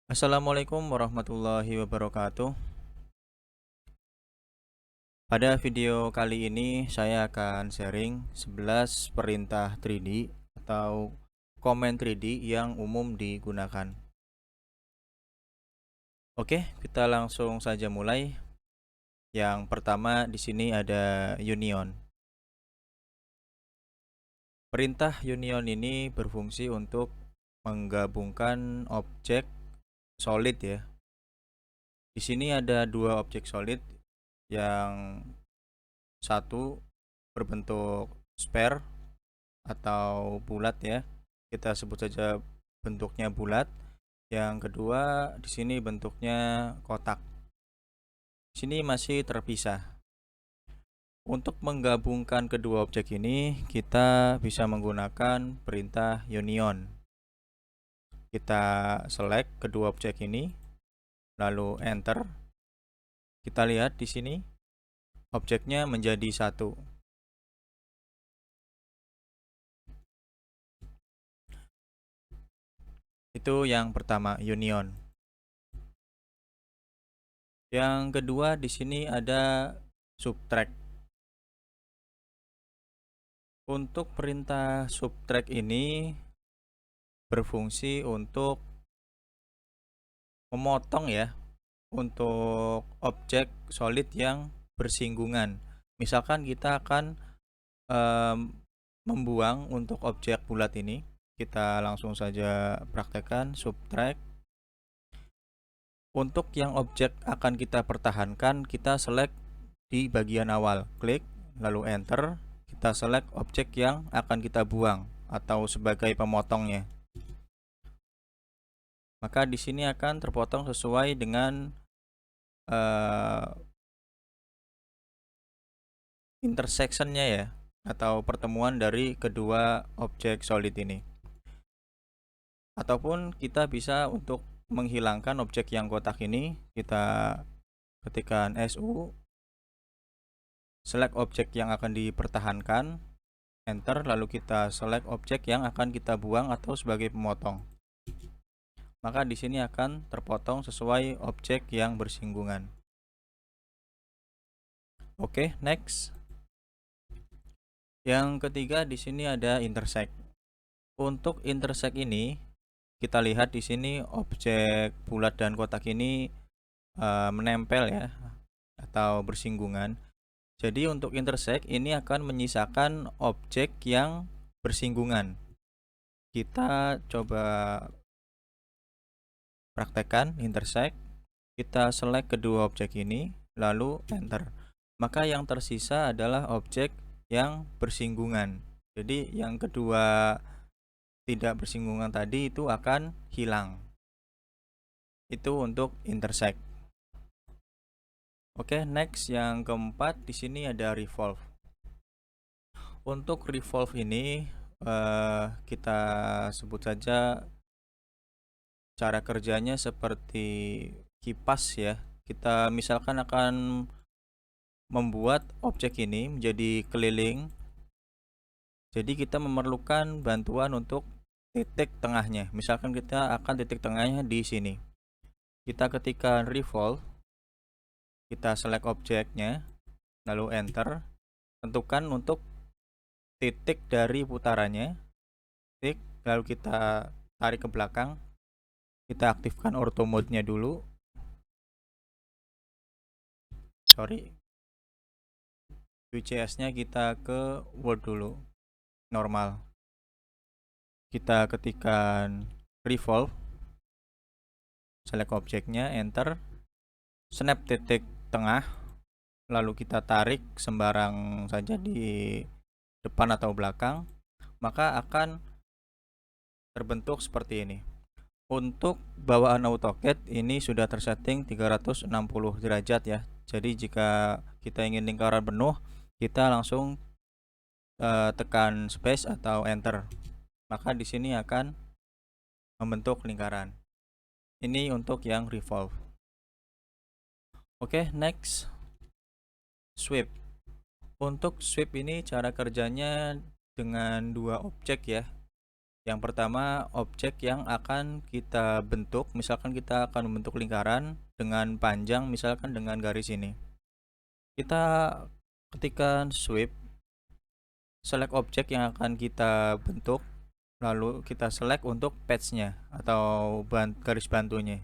Assalamualaikum warahmatullahi wabarakatuh. Pada video kali ini saya akan sharing 11 perintah 3D atau komen 3D yang umum digunakan. Oke, kita langsung saja mulai. Yang pertama di sini ada union. Perintah union ini berfungsi untuk menggabungkan objek solid ya. Di sini ada dua objek solid yang satu berbentuk sphere atau bulat ya. Kita sebut saja bentuknya bulat. Yang kedua di sini bentuknya kotak. Di sini masih terpisah. Untuk menggabungkan kedua objek ini, kita bisa menggunakan perintah union. Kita select kedua objek ini, lalu enter. Kita lihat di sini objeknya menjadi satu. Itu yang pertama, union. Yang kedua di sini ada subtract. Untuk perintah subtract ini berfungsi untuk memotong ya, untuk objek solid yang bersinggungan. Misalkan kita akan membuang untuk objek bulat ini. Kita langsung saja praktekkan subtract. Untuk yang objek akan kita pertahankan, kita select di bagian awal, klik lalu enter. Kita select objek yang akan kita buang atau sebagai pemotongnya. Maka di sini akan terpotong sesuai dengan intersectionnya ya, atau pertemuan dari kedua objek solid ini. Ataupun kita bisa untuk menghilangkan objek yang kotak ini, kita ketikkan SU, select objek yang akan dipertahankan, enter, lalu kita select objek yang akan kita buang atau sebagai pemotong. Maka di sini akan terpotong sesuai objek yang bersinggungan. Oke, next. Yang ketiga di sini ada intersect. Untuk intersect ini kita lihat di sini objek bulat dan kotak ini menempel ya atau bersinggungan. Jadi untuk intersect ini akan menyisakan objek yang bersinggungan. Kita coba praktekkan intersect. Kita select kedua objek ini lalu enter. Maka yang tersisa adalah objek yang bersinggungan. Jadi yang kedua tidak bersinggungan tadi itu akan hilang. Itu untuk intersect. Oke, next yang keempat di sini ada revolve. Untuk revolve ini kita sebut saja cara kerjanya seperti kipas ya. Kita misalkan akan membuat objek ini menjadi keliling. Jadi kita memerlukan bantuan untuk titik tengahnya. Misalkan kita akan titik tengahnya di sini. Kita ketikkan revolve, kita select objeknya, lalu enter. Tentukan untuk titik dari putarannya, titik, lalu kita tarik ke belakang. Kita aktifkan auto mode-nya dulu. UCS-nya kita ke Word dulu, normal. Kita ketikkan revolve, select objeknya, enter, snap titik tengah, lalu kita tarik sembarang saja di depan atau belakang, maka akan terbentuk seperti ini. Untuk bawaan AutoCAD ini sudah tersetting 360 derajat ya. Jadi jika kita ingin lingkaran penuh, kita langsung tekan space atau enter. Maka di sini akan membentuk lingkaran. Ini untuk yang revolve. Oke, next. Sweep. Untuk sweep ini cara kerjanya dengan dua objek ya. Yang pertama, objek yang akan kita bentuk, misalkan kita akan membentuk lingkaran dengan panjang, misalkan dengan garis ini. Kita ketikkan sweep, select objek yang akan kita bentuk, lalu kita select untuk patch-nya atau garis bantunya,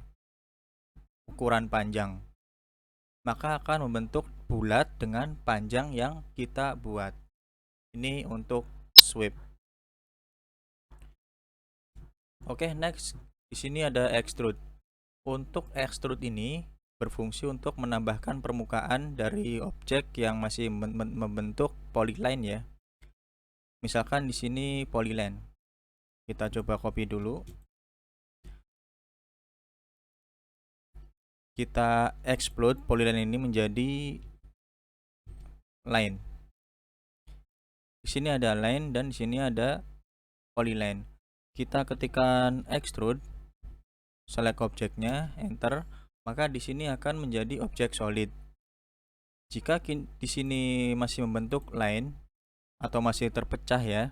ukuran panjang. Maka akan membentuk bulat dengan panjang yang kita buat. Ini untuk sweep. Oke, next. Di sini ada extrude. Untuk extrude ini berfungsi untuk menambahkan permukaan dari objek yang masih membentuk polyline ya. Misalkan di sini polyline. Kita coba copy dulu. Kita explode polyline ini menjadi line. Di sini ada line dan di sini ada polyline. Kita ketikkan extrude, select objeknya, enter, maka di sini akan menjadi objek solid. Jika di sini masih membentuk line atau masih terpecah ya,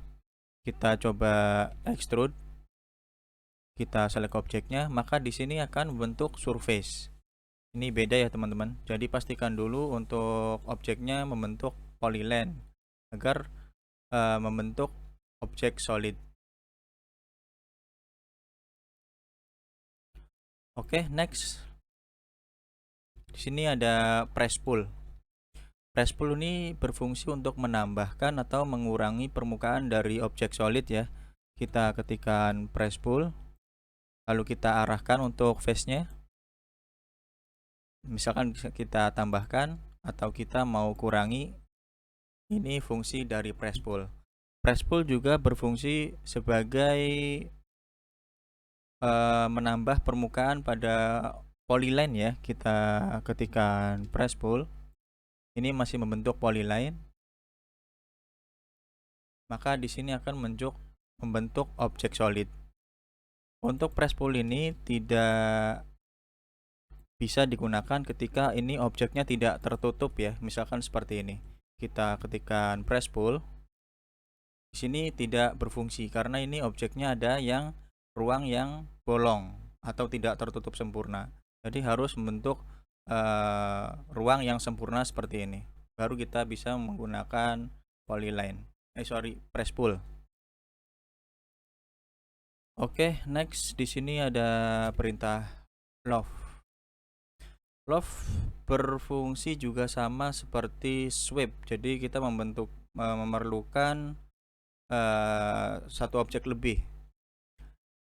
kita coba extrude, kita select objeknya, maka di sini akan membentuk surface. Ini beda ya teman-teman. Jadi pastikan dulu untuk objeknya membentuk polyline agar membentuk objek solid. Oke, next. Di sini ada press pull. Press pull ini berfungsi untuk menambahkan atau mengurangi permukaan dari objek solid ya. Kita ketikkan press pull, lalu kita arahkan untuk face-nya. Misalkan kita tambahkan atau kita mau kurangi, ini fungsi dari press pull. Press pull juga berfungsi sebagai menambah permukaan pada polyline ya. Kita ketikkan press pull, ini masih membentuk polyline, maka di sini akan membentuk objek solid. Untuk press pull ini tidak bisa digunakan ketika ini objeknya tidak tertutup ya. Misalkan seperti ini. Kita ketikkan press pull. Di sini tidak berfungsi karena ini objeknya ada yang ruang yang bolong atau tidak tertutup sempurna. Jadi harus membentuk ruang yang sempurna seperti ini. Baru kita bisa menggunakan polyline. Press pull. Oke, next di sini ada perintah loft. Loft berfungsi juga sama seperti sweep. Jadi kita memerlukan satu objek lebih.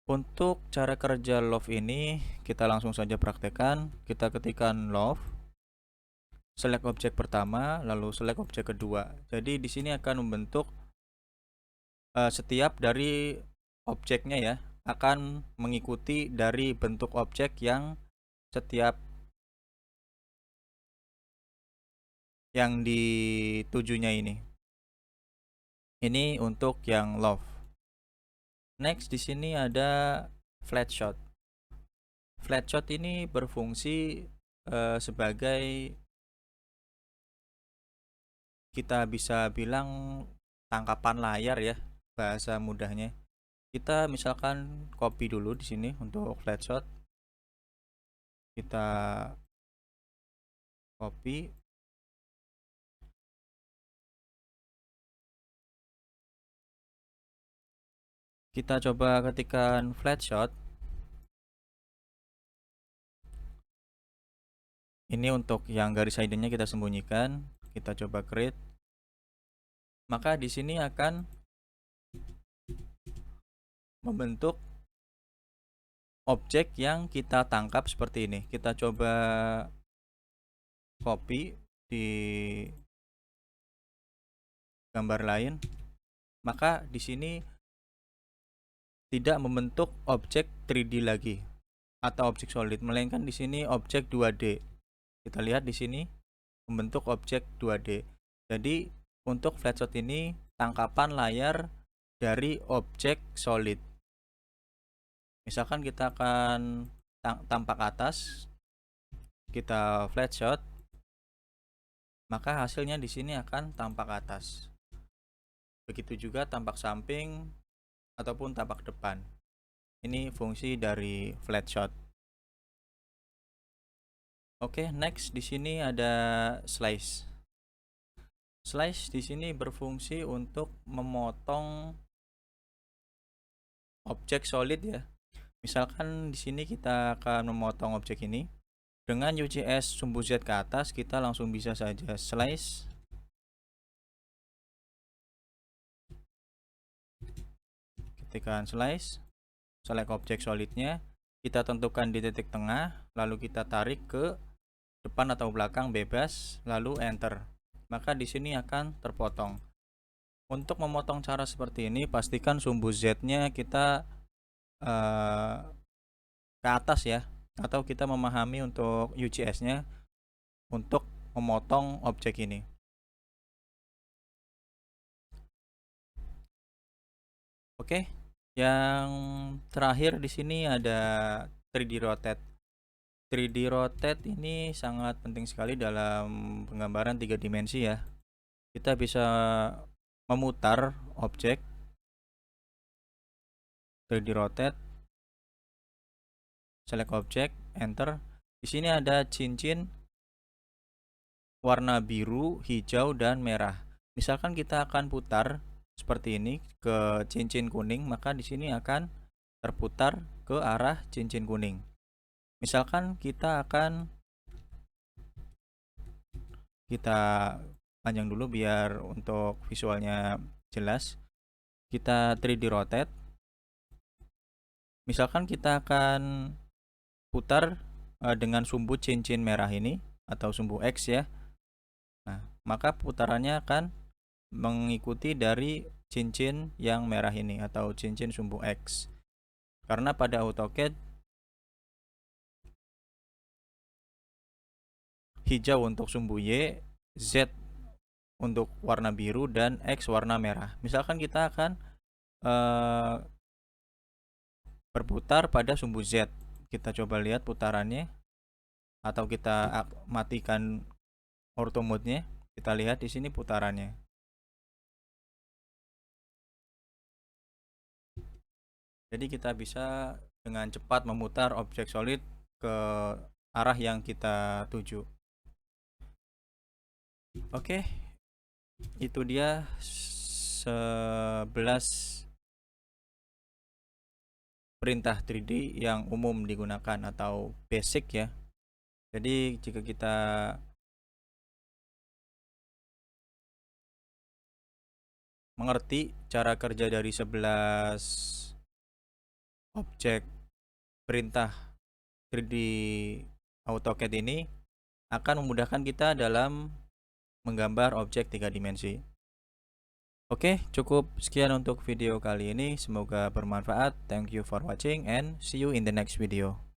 Untuk cara kerja loft ini kita langsung saja praktekkan. Kita ketikkan loft, select objek pertama, lalu select objek kedua. Jadi di sini akan membentuk setiap dari objeknya ya, akan mengikuti dari bentuk objek yang setiap yang ditujunya ini. Ini untuk yang loft. Next di sini ada flat shot. Flat shot ini berfungsi sebagai, kita bisa bilang, tangkapan layar ya, bahasa mudahnya. Kita misalkan copy dulu di sini untuk flat shot. Kita copy. Kita coba ketikkan flat shot. Ini untuk yang garis hiddennya kita sembunyikan. Kita coba create. Maka di sini akan membentuk objek yang kita tangkap seperti ini. Kita coba copy di gambar lain. Maka di sini tidak membentuk objek 3D lagi atau objek solid, melainkan di sini objek 2D. Kita lihat di sini membentuk objek 2D. Jadi untuk flat shot ini tangkapan layar dari objek solid. Misalkan kita akan tampak atas, kita flat shot, maka hasilnya di sini akan tampak atas. Begitu juga tampak samping ataupun tapak depan. Ini fungsi dari flat shot. Oke, next di sini ada slice. Slice di sini berfungsi untuk memotong objek solid ya. Misalkan di sini kita akan memotong objek ini dengan UCS sumbu Z ke atas, kita langsung bisa saja slice, ketikkan slice, select objek solidnya, kita tentukan di titik tengah, lalu kita tarik ke depan atau belakang bebas, lalu enter. Maka di sini akan terpotong. Untuk memotong cara seperti ini, pastikan sumbu Z-nya kita ke atas ya, atau kita memahami untuk UCS-nya untuk memotong objek ini. Oke, yang terakhir di sini ada 3D rotate. 3D rotate ini sangat penting sekali dalam penggambaran 3 dimensi ya. Kita bisa memutar objek, 3D rotate, select objek, enter. Di sini ada cincin warna biru, hijau, dan merah. Misalkan kita akan putar seperti ini ke cincin kuning, maka di sini akan terputar ke arah cincin kuning. Misalkan kita panjang dulu biar untuk visualnya jelas. Kita 3D rotate. Misalkan kita akan putar dengan sumbu cincin merah ini atau sumbu X ya. Nah, maka putarannya akan mengikuti dari cincin yang merah ini atau cincin sumbu X. Karena pada AutoCAD hijau untuk sumbu Y, Z untuk warna biru, dan X warna merah. Misalkan kita akan berputar pada sumbu Z. Kita coba lihat putarannya, atau kita matikan auto mode-nya. Kita lihat di sini putarannya. Jadi kita bisa dengan cepat memutar objek solid ke arah yang kita tuju. Oke, itu dia 11 perintah 3D yang umum digunakan atau basic ya. Jadi jika kita mengerti cara kerja dari 11 objek perintah 3D AutoCAD ini akan memudahkan kita dalam menggambar objek 3 dimensi. Oke, cukup sekian untuk video kali ini. Semoga bermanfaat. Thank you for watching and see you in the next video.